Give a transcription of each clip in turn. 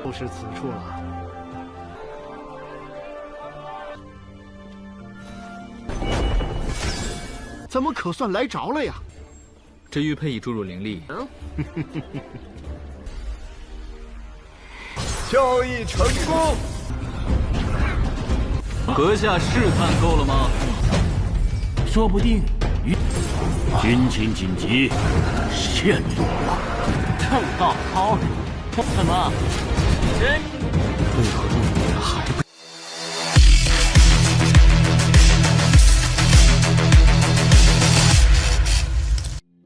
不是此处了。怎么可算来着了呀？这玉佩已注入灵力。交易成功。阁下试探够了吗？说不定军情紧急，陷入了。正道好，怎么？为何陆爷还不？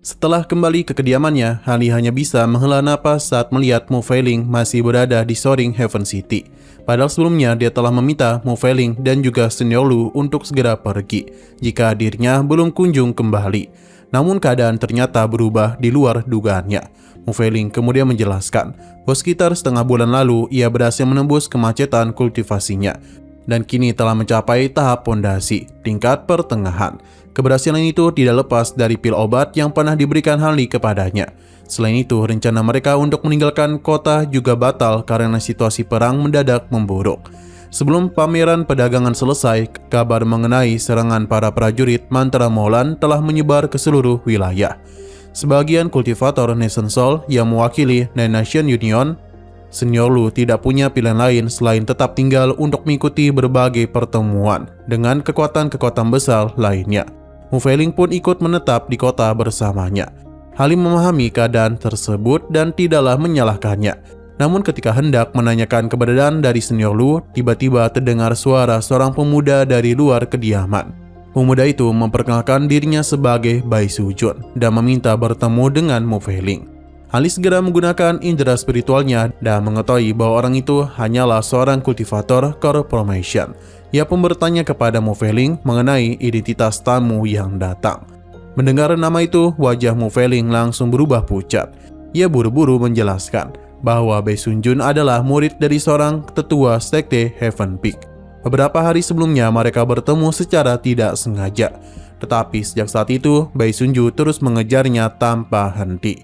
Setelah kembali ke kediamannya, Hanli hanya bisa menghela napas saat melihat Mu Feiling masih berada di Soaring Heaven City. Padahal sebelumnya dia telah meminta Mu Feiling dan juga Senior Lu untuk segera pergi jika dirinya belum kunjung kembali. Namun keadaan ternyata berubah di luar dugaannya. Mu Feiling kemudian menjelaskan bahwa sekitar setengah bulan lalu ia berhasil menembus kemacetan kultivasinya dan kini telah mencapai tahap pondasi, tingkat pertengahan. Keberhasilan itu tidak lepas dari pil obat yang pernah diberikan Hanli kepadanya. Selain itu, rencana mereka untuk meninggalkan kota juga batal karena situasi perang mendadak memburuk. Sebelum pameran perdagangan selesai, kabar mengenai serangan para prajurit Mantra Molan telah menyebar ke seluruh wilayah. Sebagian kultivator Nation Soul yang mewakili Nine Nation Union, Senior Lu tidak punya pilihan lain selain tetap tinggal untuk mengikuti berbagai pertemuan dengan kekuatan-kekuatan besar lainnya. Mu Feiling pun ikut menetap di kota bersamanya. Hanli memahami keadaan tersebut dan tidaklah menyalahkannya. Namun ketika hendak menanyakan keberadaan dari Senior Lu, tiba-tiba terdengar suara seorang pemuda dari luar kediaman. Pemuda itu memperkenalkan dirinya sebagai Bai Sujun dan meminta bertemu dengan Mu Feiling. Hanli segera menggunakan indera spiritualnya dan mengetahui bahwa orang itu hanyalah seorang kultivator Core Formation. Ia pun bertanya kepada Mu Feiling mengenai identitas tamu yang datang. Mendengar nama itu, wajah Mu Feiling langsung berubah pucat. Ia buru-buru menjelaskan bahwa Bai Sujun adalah murid dari seorang tetua sekte Heaven Peak. Beberapa hari sebelumnya mereka bertemu secara tidak sengaja. Tetapi sejak saat itu, Bai Sujun terus mengejarnya tanpa henti.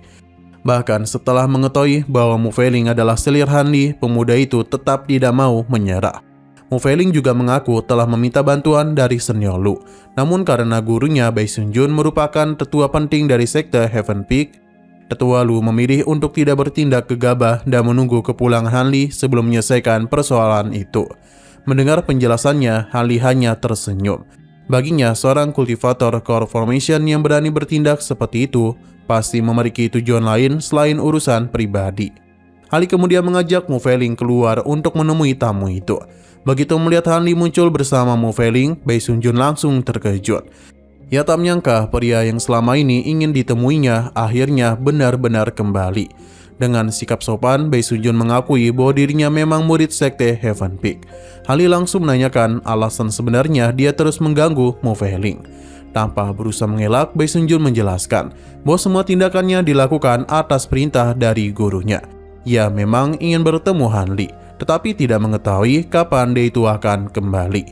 Bahkan setelah mengetahui bahwa Mu Feiling adalah selir Hanli, pemuda itu tetap tidak mau menyerah. Mu Feiling juga mengaku telah meminta bantuan dari Senior Lu. Namun karena gurunya Bai Sujun merupakan tetua penting dari sekte Heaven Peak, tetua Lu memilih untuk tidak bertindak gegabah dan menunggu kepulangan Hanli sebelum menyelesaikan persoalan itu. Mendengar penjelasannya, Hanli hanya tersenyum. Baginya, seorang kultivator Core Formation yang berani bertindak seperti itu pasti memiliki tujuan lain selain urusan pribadi. Hanli kemudian mengajak Mu Feiling keluar untuk menemui tamu itu. Begitu melihat Hanli muncul bersama Mu Feiling, Bai Sujun langsung terkejut. Ia tak menyangka pria yang selama ini ingin ditemuinya akhirnya benar-benar kembali. Dengan sikap sopan, Bai Sujun mengakui bahwa dirinya memang murid sekte Heaven Peak. Hanli langsung menanyakan alasan sebenarnya dia terus mengganggu Mu Feiling. Tanpa berusaha mengelak, Bai Sujun menjelaskan bahwa semua tindakannya dilakukan atas perintah dari gurunya. Ia memang ingin bertemu Hanli, tetapi tidak mengetahui kapan dia itu akan kembali.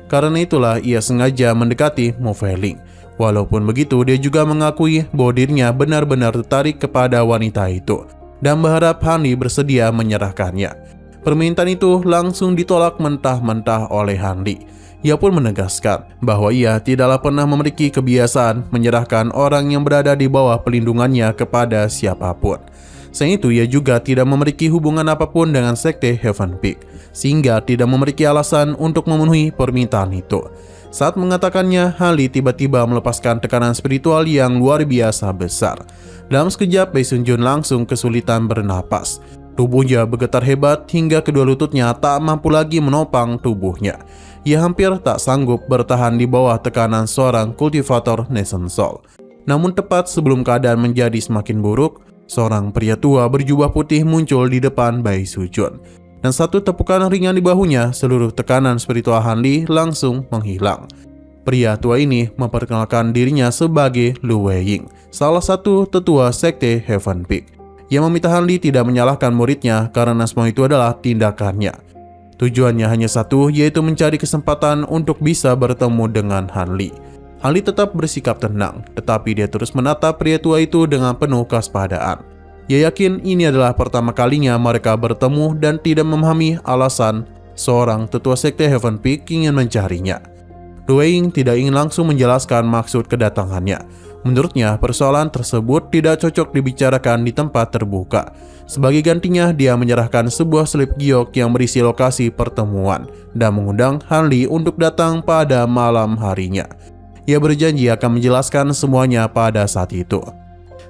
Karena itulah ia sengaja mendekati Mu Feiling. Walaupun begitu, dia juga mengakui bahwa dirinya benar-benar tertarik kepada wanita itu dan berharap Hanli bersedia menyerahkannya. Permintaan itu langsung ditolak mentah-mentah oleh Hanli. Ia pun menegaskan bahwa ia tidaklah pernah memiliki kebiasaan menyerahkan orang yang berada di bawah pelindungannya kepada siapapun. Selain itu, ia juga tidak memiliki hubungan apapun dengan sekte Heaven Peak, sehingga tidak memiliki alasan untuk memenuhi permintaan itu. Saat mengatakannya, Hanli tiba-tiba melepaskan tekanan spiritual yang luar biasa besar. Dalam sekejap, Bai Sujun langsung kesulitan bernapas. Tubuhnya bergetar hebat hingga kedua lututnya tak mampu lagi menopang tubuhnya. Ia hampir tak sanggup bertahan di bawah tekanan seorang kultivator Nation Soul. Namun tepat sebelum keadaan menjadi semakin buruk, seorang pria tua berjubah putih muncul di depan Bai Sujun. Dan satu tepukan ringan di bahunya, seluruh tekanan spiritual Hanli langsung menghilang. Pria tua ini memperkenalkan dirinya sebagai Lu Weiying, salah satu tetua sekte Heaven Peak. Ia meminta Hanli tidak menyalahkan muridnya karena semua itu adalah tindakannya. Tujuannya hanya satu, yaitu mencari kesempatan untuk bisa bertemu dengan Hanli. Hanli tetap bersikap tenang, tetapi dia terus menatap pria tua itu dengan penuh kewaspadaan. Ia yakin ini adalah pertama kalinya mereka bertemu dan tidak memahami alasan seorang tetua sekte Heaven Peak ingin mencarinya. Lu Weiying tidak ingin langsung menjelaskan maksud kedatangannya. Menurutnya, persoalan tersebut tidak cocok dibicarakan di tempat terbuka. Sebagai gantinya, dia menyerahkan sebuah slip giok yang berisi lokasi pertemuan dan mengundang Han Li untuk datang pada malam harinya. Ia berjanji akan menjelaskan semuanya pada saat itu.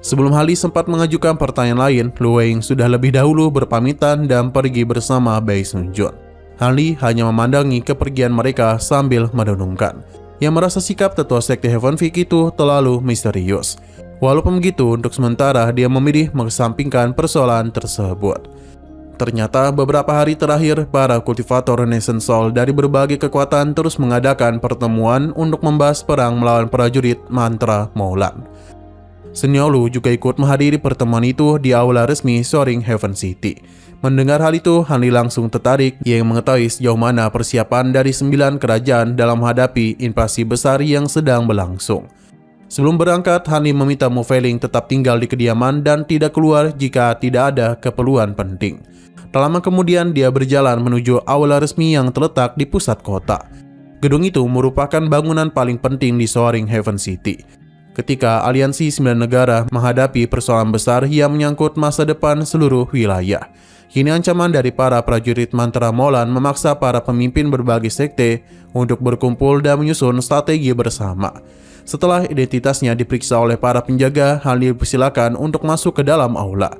Sebelum Han Li sempat mengajukan pertanyaan lain, Lu Weiying sudah lebih dahulu berpamitan dan pergi bersama Bai Sunjun. Han Li hanya memandangi kepergian mereka sambil merenungkan. Ia merasa sikap tetua sekte Heaven Peak itu terlalu misterius. Walaupun begitu, untuk sementara dia memilih mengesampingkan persoalan tersebut. Ternyata beberapa hari terakhir, para kultivator Renaissance Soul dari berbagai kekuatan terus mengadakan pertemuan untuk membahas perang melawan prajurit mantra Maulan. Senior Lu juga ikut menghadiri pertemuan itu di aula resmi Soaring Heaven City. Mendengar hal itu, Han Li langsung tertarik. Ia ingin mengetahui sejauh mana persiapan dari 9 kerajaan dalam menghadapi invasi besar yang sedang berlangsung. Sebelum berangkat, Han Li meminta Mu Feiling tetap tinggal di kediaman dan tidak keluar jika tidak ada keperluan penting. Tak lama kemudian, dia berjalan menuju aula resmi yang terletak di pusat kota. Gedung itu merupakan bangunan paling penting di Soaring Heaven City. Ketika aliansi 9 negara menghadapi persoalan besar yang menyangkut masa depan seluruh wilayah. Kini ancaman dari para prajurit mantra Maulan memaksa para pemimpin berbagai sekte untuk berkumpul dan menyusun strategi bersama. Setelah identitasnya diperiksa oleh para penjaga, Han Li dipersilakan untuk masuk ke dalam aula.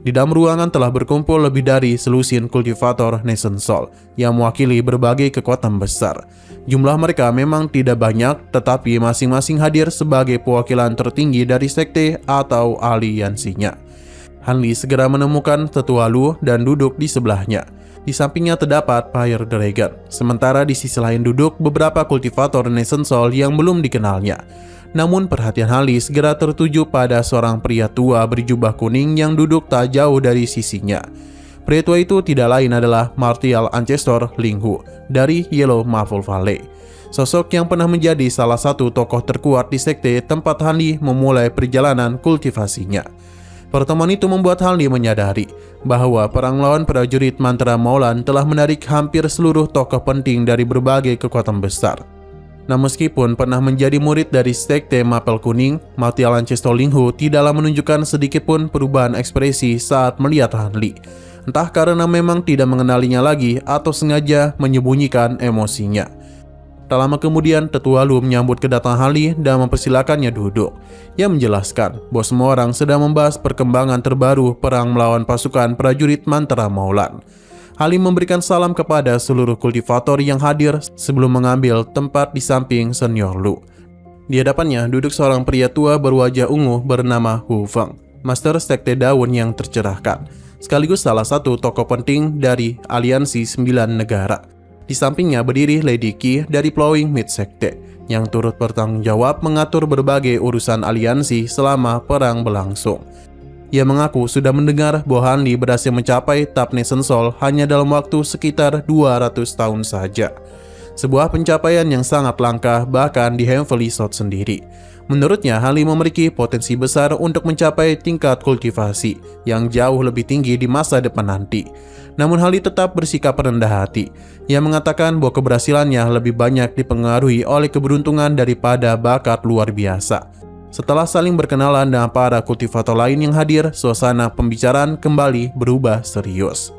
Di dalam ruangan telah berkumpul lebih dari selusin kultivator Renaissance Soul yang mewakili berbagai kekuatan besar. Jumlah mereka memang tidak banyak, tetapi masing-masing hadir sebagai perwakilan tertinggi dari sekte atau aliansinya. Han Li segera menemukan tetua Lu dan duduk di sebelahnya. Di sampingnya terdapat Fire Dragon, sementara di sisi lain duduk beberapa kultivator Renaissance Soul yang belum dikenalnya. Namun perhatian Han Li segera tertuju pada seorang pria tua berjubah kuning yang duduk tak jauh dari sisinya. Pria tua itu tidak lain adalah Martial Ancestor Ling Hu dari Yellow Marble Valley. Sosok yang pernah menjadi salah satu tokoh terkuat di sekte tempat Han Li memulai perjalanan kultivasinya. Pertemuan itu membuat Han Li menyadari bahwa perang lawan prajurit mantra Maulan telah menarik hampir seluruh tokoh penting dari berbagai kekuatan besar. Nah, meskipun pernah menjadi murid dari sekte Mapel Kuning, Martial Ancestor Ling Hu tidaklah menunjukkan sedikitpun perubahan ekspresi saat melihat Han Li. Entah karena memang tidak mengenalinya lagi atau sengaja menyembunyikan emosinya. Tak lama kemudian, tetua Lu menyambut kedatangan Han Li dan mempersilakannya duduk. Ia menjelaskan bahwa semua orang sedang membahas perkembangan terbaru perang melawan pasukan prajurit mantra Maulan. Han Li memberikan salam kepada seluruh kultivator yang hadir sebelum mengambil tempat di samping senior Lu. Di hadapannya duduk seorang pria tua berwajah ungu bernama Hu Feng, master sekte daun yang tercerahkan, sekaligus salah satu tokoh penting dari aliansi 9 negara. Di sampingnya berdiri Lady Qi dari Plowing Mid Sekte, yang turut bertanggung jawab mengatur berbagai urusan aliansi selama perang berlangsung. Ia mengaku sudah mendengar bahwa Han Li berhasil mencapai tahap Renaissance Soul hanya dalam waktu sekitar 200 tahun saja. Sebuah pencapaian yang sangat langka bahkan di Heavenly Sword sendiri. Menurutnya, Han Li memiliki potensi besar untuk mencapai tingkat kultivasi yang jauh lebih tinggi di masa depan nanti. Namun Han Li tetap bersikap rendah hati. Ia mengatakan bahwa keberhasilannya lebih banyak dipengaruhi oleh keberuntungan daripada bakat luar biasa. Setelah saling berkenalan dengan para kultivator lain yang hadir, suasana pembicaraan kembali berubah serius.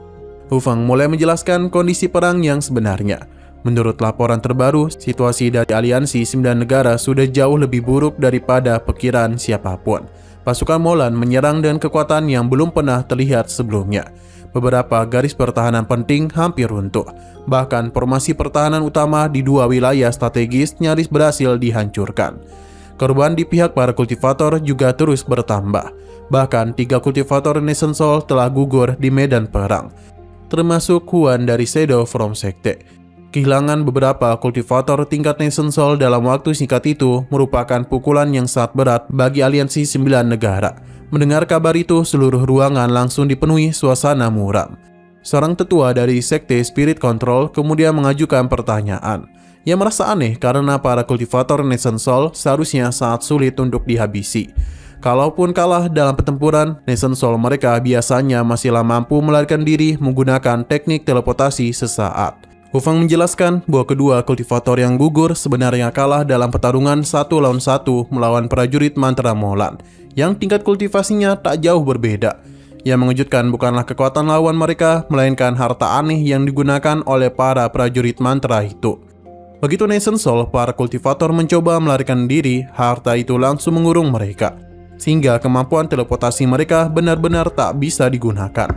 Hu Feng mulai menjelaskan kondisi perang yang sebenarnya. Menurut laporan terbaru, situasi dari aliansi 9 negara sudah jauh lebih buruk daripada perkiraan siapapun. Pasukan Maulan menyerang dengan kekuatan yang belum pernah terlihat sebelumnya. Beberapa garis pertahanan penting hampir runtuh. Bahkan formasi pertahanan utama di 2 wilayah strategis nyaris berhasil dihancurkan. Korban di pihak para kultivator juga terus bertambah. Bahkan 3 kultivator Renaissance Soul telah gugur di medan perang, termasuk Huan dari Shadow From Sekte. Kehilangan beberapa kultivator tingkat Renaissance Soul dalam waktu singkat itu merupakan pukulan yang sangat berat bagi aliansi 9 negara. Mendengar kabar itu, seluruh ruangan langsung dipenuhi suasana muram. Seorang tetua dari Sekte Spirit Control kemudian mengajukan pertanyaan. Ia merasa aneh karena para kultivator Renaissance Soul seharusnya sangat sulit untuk dihabisi. Kalaupun kalah dalam pertempuran, Nation Soul mereka biasanya masihlah mampu melarikan diri menggunakan teknik teleportasi sesaat. Hu Feng menjelaskan bahwa kedua kultivator yang gugur sebenarnya kalah dalam pertarungan 1 lawan 1 melawan prajurit mantra Molan yang tingkat kultivasinya tak jauh berbeda. Yang mengejutkan bukanlah kekuatan lawan mereka, melainkan harta aneh yang digunakan oleh para prajurit mantra itu. Begitu Nation Soul, para kultivator mencoba melarikan diri, harta itu langsung mengurung mereka, sehingga kemampuan teleportasi mereka benar-benar tak bisa digunakan.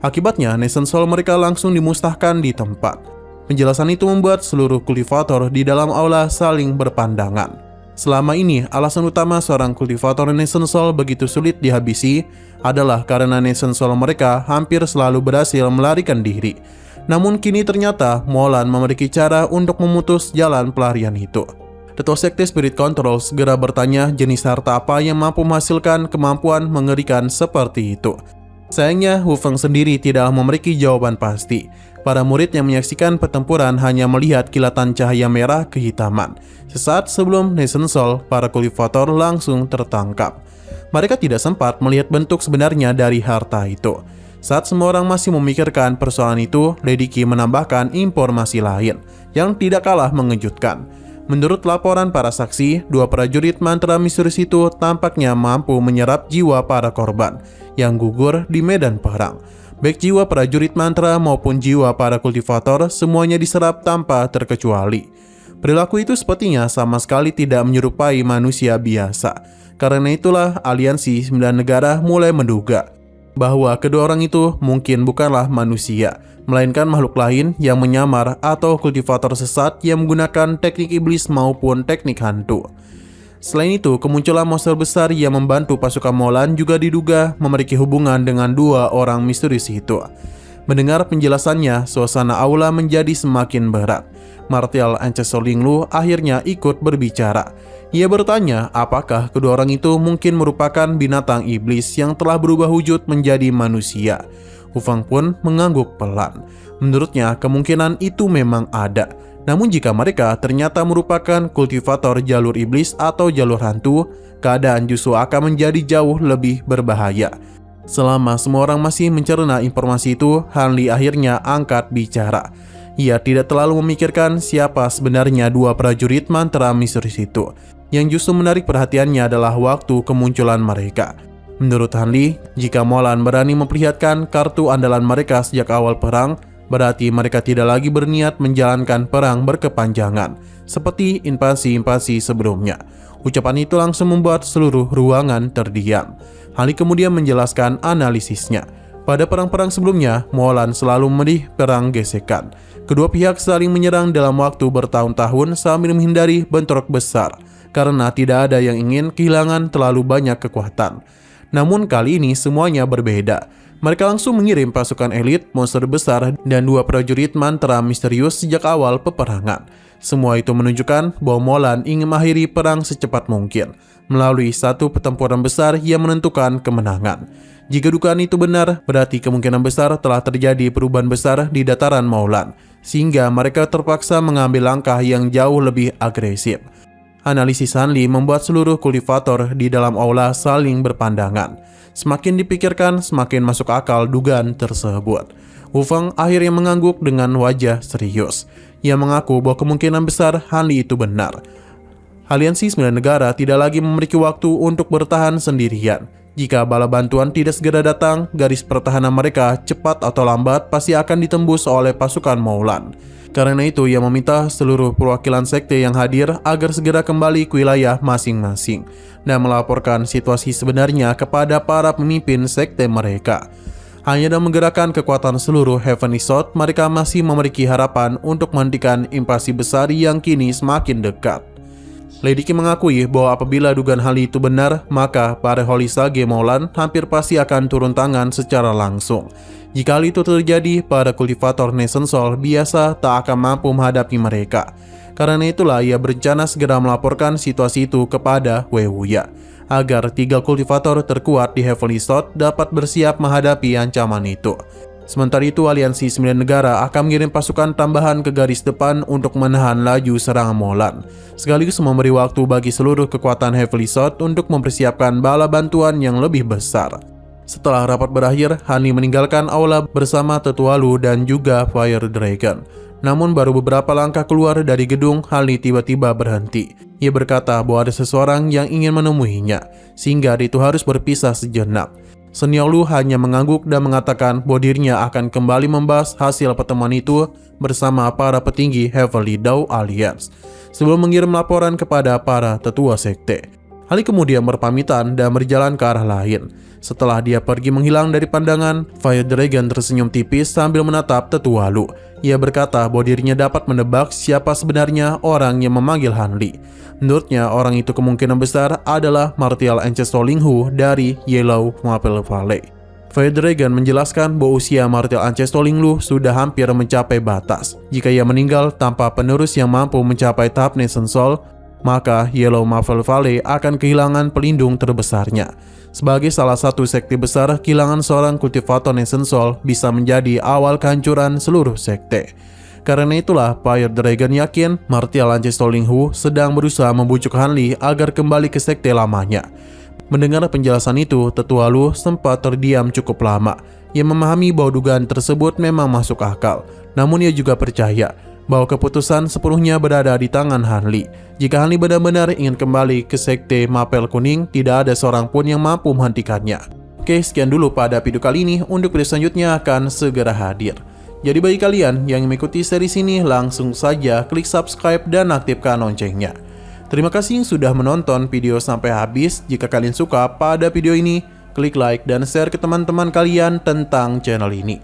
Akibatnya, Nation Soul mereka langsung dimusnahkan di tempat. Penjelasan itu membuat seluruh kultivator di dalam aula saling berpandangan. Selama ini, alasan utama seorang kultivator Nation Soul begitu sulit dihabisi adalah karena Nation Soul mereka hampir selalu berhasil melarikan diri. Namun kini ternyata Molan memiliki cara untuk memutus jalan pelarian itu. Ketua Sekte Spirit Control segera bertanya jenis harta apa yang mampu menghasilkan kemampuan mengerikan seperti itu. Sayangnya Hu Feng sendiri tidak memiliki jawaban pasti. Para murid yang menyaksikan pertempuran hanya melihat kilatan cahaya merah kehitaman. Sesaat sebelum Nation Soul, para kultivator langsung tertangkap. Mereka tidak sempat melihat bentuk sebenarnya dari harta itu. Saat semua orang masih memikirkan persoalan itu, Lady Qi menambahkan informasi lain yang tidak kalah mengejutkan. Menurut laporan para saksi, 2 prajurit mantra misterius itu tampaknya mampu menyerap jiwa para korban yang gugur di medan perang. Baik jiwa prajurit mantra maupun jiwa para kultivator semuanya diserap tanpa terkecuali. Perilaku itu sepertinya sama sekali tidak menyerupai manusia biasa. Karena itulah aliansi 9 negara mulai menduga bahwa kedua orang itu mungkin bukanlah manusia, melainkan makhluk lain yang menyamar atau kultivator sesat yang menggunakan teknik iblis maupun teknik hantu. Selain itu, kemunculan monster besar yang membantu pasukan Molan juga diduga memiliki hubungan dengan 2 orang misterius itu. Mendengar penjelasannya, suasana aula menjadi semakin berat. Martial Ancestor Linglu akhirnya ikut berbicara. Ia bertanya apakah kedua orang itu mungkin merupakan binatang iblis yang telah berubah wujud menjadi manusia. Hu Feng pun mengangguk pelan. Menurutnya kemungkinan itu memang ada. Namun jika mereka ternyata merupakan kultivator jalur iblis atau jalur hantu, keadaan justru akan menjadi jauh lebih berbahaya. Selama semua orang masih mencerna informasi itu, Han Li akhirnya angkat bicara. Ia tidak terlalu memikirkan siapa sebenarnya 2 prajurit mantra misterius itu. Yang justru menarik perhatiannya adalah waktu kemunculan mereka. Menurut Han Li, jika Molan berani memperlihatkan kartu andalan mereka sejak awal perang, berarti mereka tidak lagi berniat menjalankan perang berkepanjangan, seperti invasi-invasi sebelumnya. Ucapan itu langsung membuat seluruh ruangan terdiam. Han Li kemudian menjelaskan analisisnya. Pada perang-perang sebelumnya, Molan selalu memilih perang gesekan. Kedua pihak saling menyerang dalam waktu bertahun-tahun sambil menghindari bentrok besar, karena tidak ada yang ingin kehilangan terlalu banyak kekuatan. Namun kali ini semuanya berbeda. Mereka langsung mengirim pasukan elit, monster besar, dan 2 prajurit mantra misterius sejak awal peperangan. Semua itu menunjukkan bahwa Molan ingin mengakhiri perang secepat mungkin, melalui satu pertempuran besar yang menentukan kemenangan. Jika dugaan itu benar, berarti kemungkinan besar telah terjadi perubahan besar di dataran Molan, sehingga mereka terpaksa mengambil langkah yang jauh lebih agresif. Analisis Han Li membuat seluruh kultivator di dalam aula saling berpandangan. Semakin dipikirkan, semakin masuk akal dugaan tersebut. Hu Feng akhirnya mengangguk dengan wajah serius. Ia mengaku bahwa kemungkinan besar Han Li itu benar. Aliansi 9 negara tidak lagi memiliki waktu untuk bertahan sendirian. Jika bala bantuan tidak segera datang, garis pertahanan mereka cepat atau lambat pasti akan ditembus oleh pasukan Molan. Karena itu, ia meminta seluruh perwakilan sekte yang hadir agar segera kembali ke wilayah masing-masing dan melaporkan situasi sebenarnya kepada para pemimpin sekte mereka. Hanya dengan menggerakkan kekuatan seluruh Heavenly Sword, mereka masih memiliki harapan untuk menghentikan invasi besar yang kini semakin dekat. Lady Qi mengakui bahwa apabila dugaan hal itu benar, maka para Holy Sage Molan hampir pasti akan turun tangan secara langsung. Jika hal itu terjadi, para kultivator Nation Soul biasa tak akan mampu menghadapi mereka. Karena itulah ia berencana segera melaporkan situasi itu kepada Wei Wuya, agar 3 kultivator terkuat di Heavenly Sword dapat bersiap menghadapi ancaman itu. Sementara itu, aliansi 9 negara akan mengirim pasukan tambahan ke garis depan untuk menahan laju serangan Molan, sekaligus memberi waktu bagi seluruh kekuatan Heavenly Sword untuk mempersiapkan bala bantuan yang lebih besar. Setelah rapat berakhir, Hanli meninggalkan aula bersama Tetua Lu dan juga Fire Dragon. Namun baru beberapa langkah keluar dari gedung, Hanli tiba-tiba berhenti. Ia berkata bahwa ada seseorang yang ingin menemuinya, sehingga dia itu harus berpisah sejenak. Senior Lu hanya mengangguk dan mengatakan bahwa dirinya akan kembali membahas hasil pertemuan itu bersama para petinggi Heavenly Dao Alliance sebelum mengirim laporan kepada para tetua sekte. Hanli kemudian berpamitan dan berjalan ke arah lain. Setelah dia pergi menghilang dari pandangan, Fire Dragon tersenyum tipis sambil menatap Tetua Lu. Ia berkata bahwa dirinya dapat menebak siapa sebenarnya orang yang memanggil Hanli. Menurutnya, orang itu kemungkinan besar adalah Martial Ancestor Linghu dari Yellow Maple Valley. Fire Dragon menjelaskan bahwa usia Martial Ancestor Linghu sudah hampir mencapai batas. Jika ia meninggal tanpa penerus yang mampu mencapai tahap Nation Soul, maka Yellow Maple Valley akan kehilangan pelindung terbesarnya. Sebagai salah satu sekte besar, kehilangan seorang kultivator Nation Soul bisa menjadi awal kehancuran seluruh sekte. Karena itulah, Fire Dragon yakin Martial Ancestor Linghu sedang berusaha membujuk Hanli agar kembali ke sekte lamanya. Mendengar penjelasan itu, Tetua Lu sempat terdiam cukup lama. Ia memahami bahwa dugaan tersebut memang masuk akal. Namun ia juga percaya bahwa keputusan sepenuhnya berada di tangan Hanli. Jika Hanli benar-benar ingin kembali ke sekte Mapel Kuning, tidak ada seorang pun yang mampu menghentikannya. Oke, sekian dulu pada video kali ini. Untuk video selanjutnya akan segera hadir. Jadi bagi kalian yang mengikuti series ini, langsung saja klik subscribe dan aktifkan loncengnya. Terima kasih yang sudah menonton video sampai habis. Jika kalian suka pada video ini, klik like dan share ke teman-teman kalian tentang channel ini.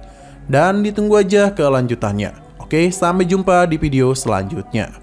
Dan ditunggu aja kelanjutannya. Oke, sampai jumpa di video selanjutnya.